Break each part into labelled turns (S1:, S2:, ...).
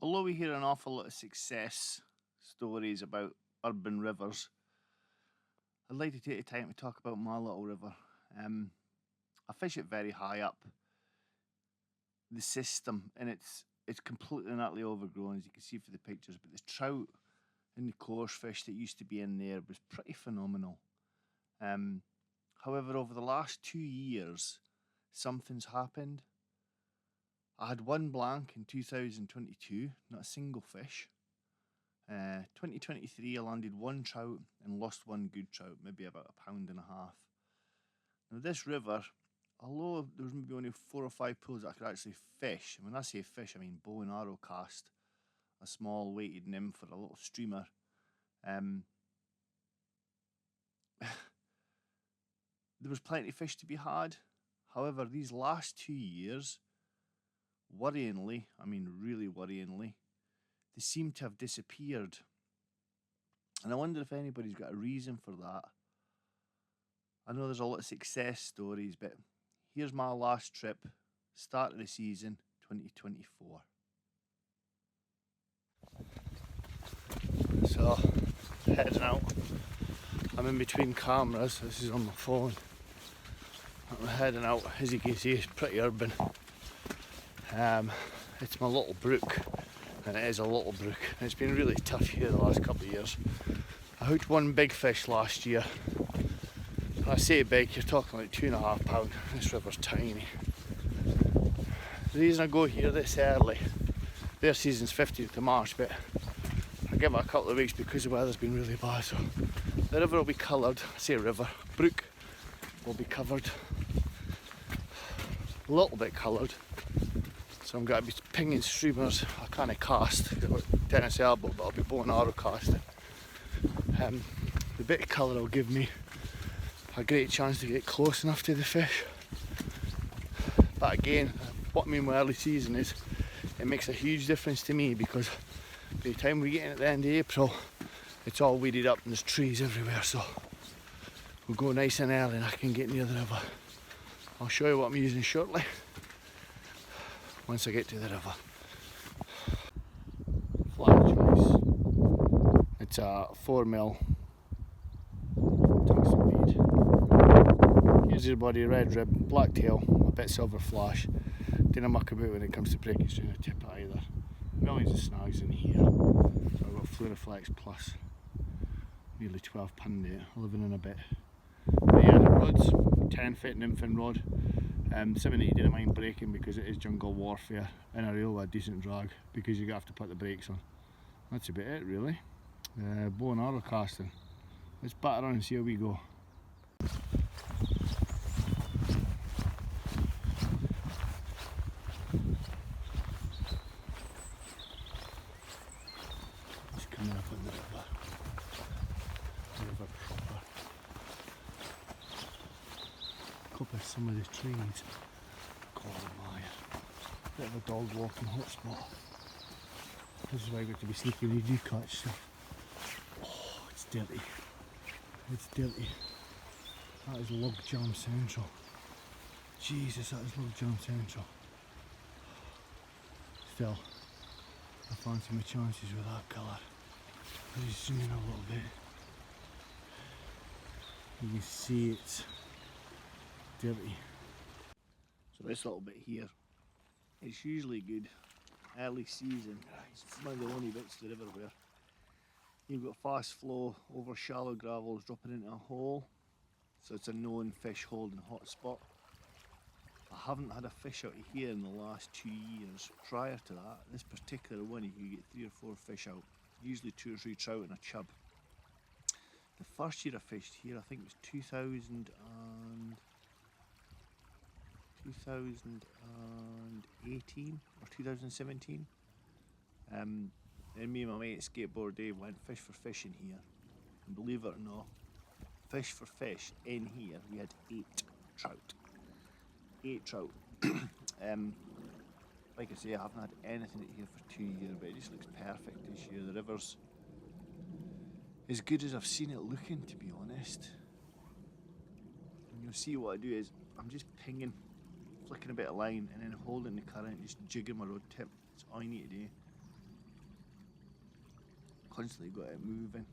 S1: Although we hear an awful lot of success stories about urban rivers, I'd like to take the time to talk about my little river. Um, I fish it very high up the system, and it's completely and utterly overgrown, as you can see from the pictures. But the trout and the coarse fish that used to be in there was pretty phenomenal. Um, However, over the last 2 years, something's happened. I had one blank in 2022, not a single fish. 2023, I landed one trout and lost one good trout, maybe about a pound and a half. Now, this river, although there was maybe only 4 or 5 pools that I could actually fish, and when I say fish, I mean bow and arrow cast, a small weighted nymph or a little streamer. Um, there was plenty of fish to be had. However, these last 2 years, worryingly, I mean really worryingly, they seem to have disappeared. And I wonder if anybody's got a reason for that. I know there's a lot of success stories, but here's my last trip, start of the season, 2024. So, heading out. I'm in between cameras, this is on my phone. I'm heading out, as you can see, it's pretty urban. It's my little brook, and it is a little brook. It's been really tough here the last couple of years. I hooked one big fish last year. When I say big, you're talking like 2.5 pound. This river's tiny. The reason I go here this early, their season's 15th of March, but I give it a couple of weeks because the weather's been really bad. So the river will be coloured. I say river, brook will be covered, a little bit coloured. So I'm going to be pinging streamers. I can't cast, I've got tennis elbow, but I'll be bow and arrow casting. The bit of colour will give me a great chance to get close enough to the fish. But again, what I mean by early season is it makes a huge difference to me, because by the time we get in at the end of April, it's all weeded up and there's trees everywhere. So we'll go nice and early and I can get near the river. I'll show you what I'm using shortly once I get to the river. Flat choice. It's a 4mm tungsten bead. Here's your body, red rib, black tail, a bit silver flash. Didn't muck about when it comes to breaking string or tip either. Millions of snags in here. So I've got Fluoroflex Plus, nearly 12 pound there, 11 and a bit. But yeah, rods, 10-foot nymphing rod. Something that you didn't mind breaking because it is jungle warfare, and a real decent drag because you have to put the brakes on. That's about it really. Bow and arrow casting. Let's batter on and see how we go. Just coming up on the river. River proper. Cope with some of the trees. God my, bit of a dog walking hotspot. This is why I've got to be sneaky when you do catch stuff. Oh, it's dirty. It's dirty. That is log jam central. Jesus, that is log jam central. Still, I fancy my chances with that colour. I'll just zoom in a little bit. You can see it's dirty. So this little bit here, it's usually good early season. It's one of the only bits of the river where you've got fast flow over shallow gravels dropping into a hole, so it's a known fish holding hotspot. I haven't had a fish out of here in the last 2 years. Prior to that, this particular one you could get 3 or 4 fish out, usually 2 or 3 trout and a chub. The first year I fished here, I think it was 2018 or 2017. And me and my mate Skateboard Dave went fish for fish in here, and believe it or not, fish for fish in here we had 8 trout. 8 trout. Like I say, I haven't had anything out here for 2 years, but it just looks perfect this year. The river's as good as I've seen it looking, to be honest. And you'll see what I do is I'm just pinging, flicking a bit of line and then holding the current, just jigging my rod tip. That's all you need to do. constantly got it moving.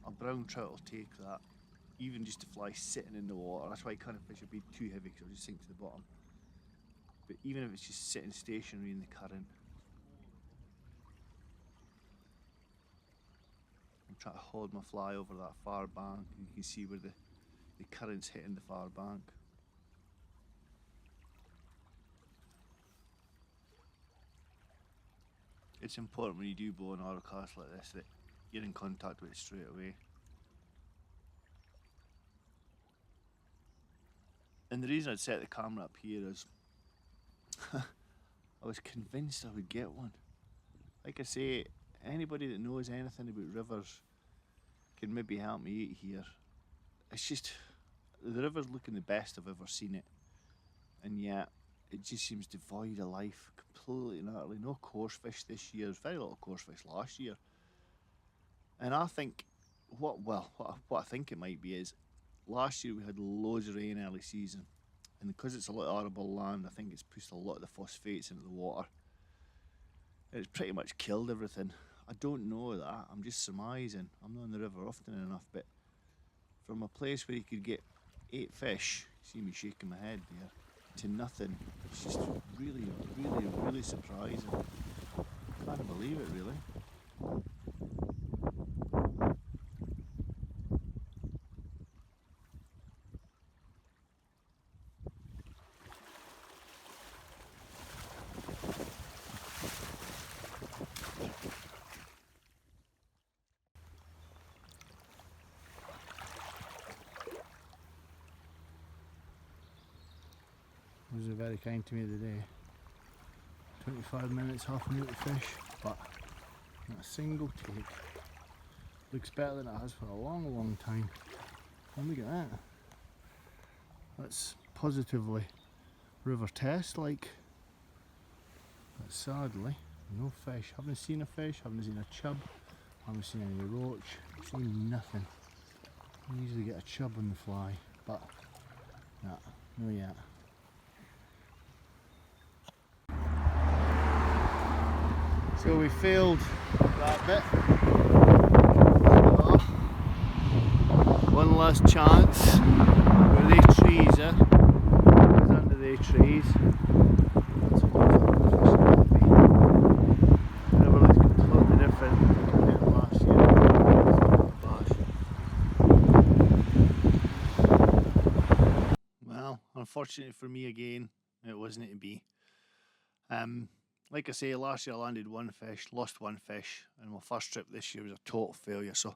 S1: A brown trout will take that, even just a fly sitting in the water. That's why kind of fish will be too heavy because it'll just sink to the bottom. But even if it's just sitting stationary in the current, I'm trying to hold my fly over that far bank, and you can see where the current's hitting the far bank. It's important when you do blow an autocast like this that you're in contact with it straight away. And the reason I'd set the camera up here is I was convinced I would get one. Like I say, anybody that knows anything about rivers can maybe help me out here. It's just, the river's looking the best I've ever seen it. And yet, it just seems devoid of life, completely and utterly. No coarse fish this year, very little coarse fish last year. And I think, what I think it might be is, last year we had loads of rain early season. And because it's a lot of arable land, I think it's pushed a lot of the phosphates into the water. And it's pretty much killed everything. I don't know that, I'm just surmising. I'm not in the river often enough, but from a place where you could get 8 fish, you see me shaking my head there, to nothing, it's just really, really, really surprising. Can't believe it, really. Was very kind to me today. 25 minutes, half a minute to fish, but not a single take. Looks better than it has for a long, long time. And look at that. That's positively river test like. But sadly, no fish. Haven't seen a fish, haven't seen a chub, haven't seen any roach, seen nothing. I usually get a chub on the fly, but nah, no yet. So we failed that bit. So, one last chance. Where they trees are. It's under the trees. That's what the fish be. River looks completely different compared to last year. Well, unfortunately for me again, it wasn't to be. Like I say, last year I landed 1 fish, lost 1 fish, and my first trip this year was a total failure. So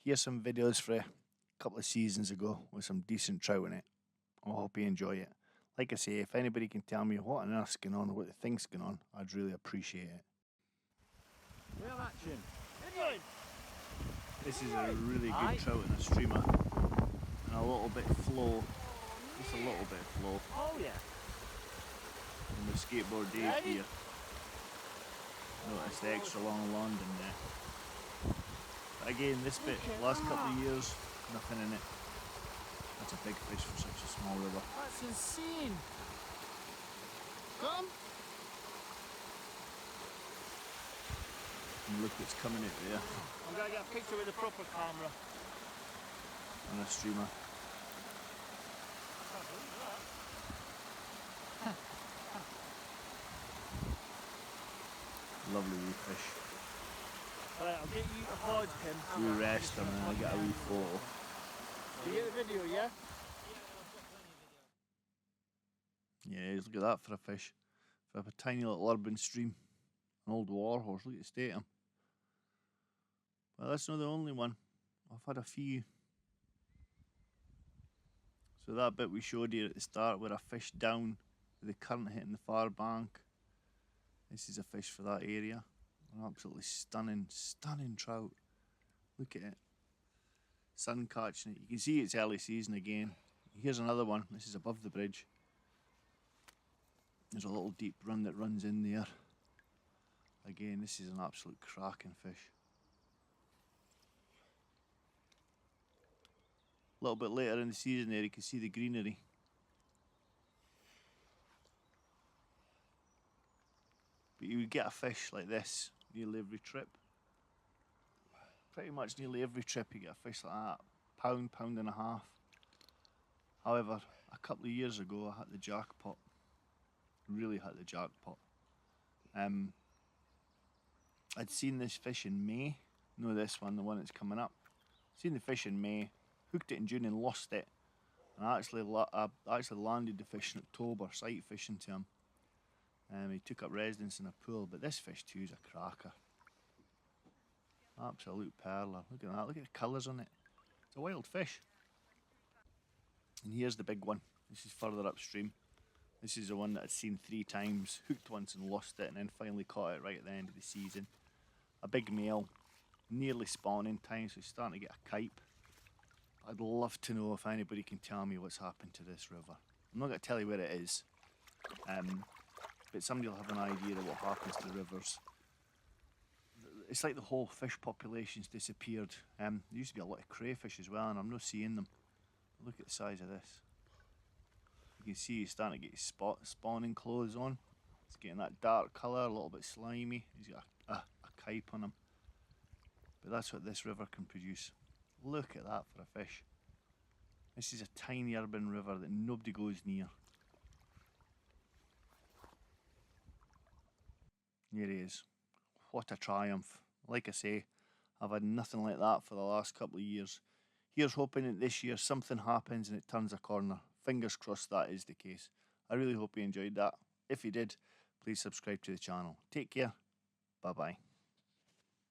S1: here's some videos for a couple of seasons ago with some decent trout in it. I hope you enjoy it. Like I say, if anybody can tell me what on earth's going on or what they think's going on, I'd really appreciate it.
S2: Real action.
S1: This is a really good trout in a streamer. And a little bit flow. Just a little bit flow.
S2: Oh yeah.
S1: On the skateboard Dave here. Notice the extra long London there. But again, this bit, last couple of years, nothing in it. That's a big fish for such a small river.
S2: That's insane. Come.
S1: And look, it's coming out there.
S2: I'm going to get a picture with a proper camera.
S1: On a streamer. Lovely wee fish.
S2: Right, I'll get you a hard him.
S1: We rest and then I'll get a wee photo.
S2: You get the video, yeah?
S1: Yeah, look at that for a fish. For a tiny little urban stream. An old warhorse, look at the state of him. Well, that's not the only one. I've had a few. So that bit we showed you at the start where I fished down with the current hitting the far bank. This is a fish for that area. An absolutely stunning, stunning trout. Look at it. Sun catching it. You can see it's early season again. Here's another one. This is above the bridge. There's a little deep run that runs in there. Again, this is an absolute cracking fish. A little bit later in the season there, you can see the greenery. But you would get a fish like this nearly every trip. pretty much nearly every trip you get a fish like that, pound, pound and a half. However, a couple of years ago I hit the jackpot, really hit the jackpot. I'd seen this fish in May, no this one, the one that's coming up. Seen the fish in May, hooked it in June and lost it. And I actually landed the fish in October, sight fishing to him. He took up residence in a pool, but this fish too is a cracker. Absolute perler. Look at that, look at the colours on it. It's a wild fish. And here's the big one. This is further upstream. This is the one that I'd seen 3 times, hooked once and lost it, and then finally caught it right at the end of the season. A big male, nearly spawning time, so he's starting to get a kipe. I'd love to know if anybody can tell me what's happened to this river. I'm not going to tell you where it is, but somebody will have an idea of what happens to rivers. It's like the whole fish population's disappeared. There used to be a lot of crayfish as well, and I'm not seeing them. Look at the size of this. You can see he's starting to get his spawning clothes on. He's getting that dark colour, a little bit slimy. He's got a kipe on him. But that's what this river can produce. Look at that for a fish. This is a tiny urban river that nobody goes near. Here he is. What a triumph. Like I say, I've had nothing like that for the last couple of years. Here's hoping that this year something happens and it turns a corner. Fingers crossed that is the case. I really hope you enjoyed that. If you did, please subscribe to the channel. Take care. Bye bye.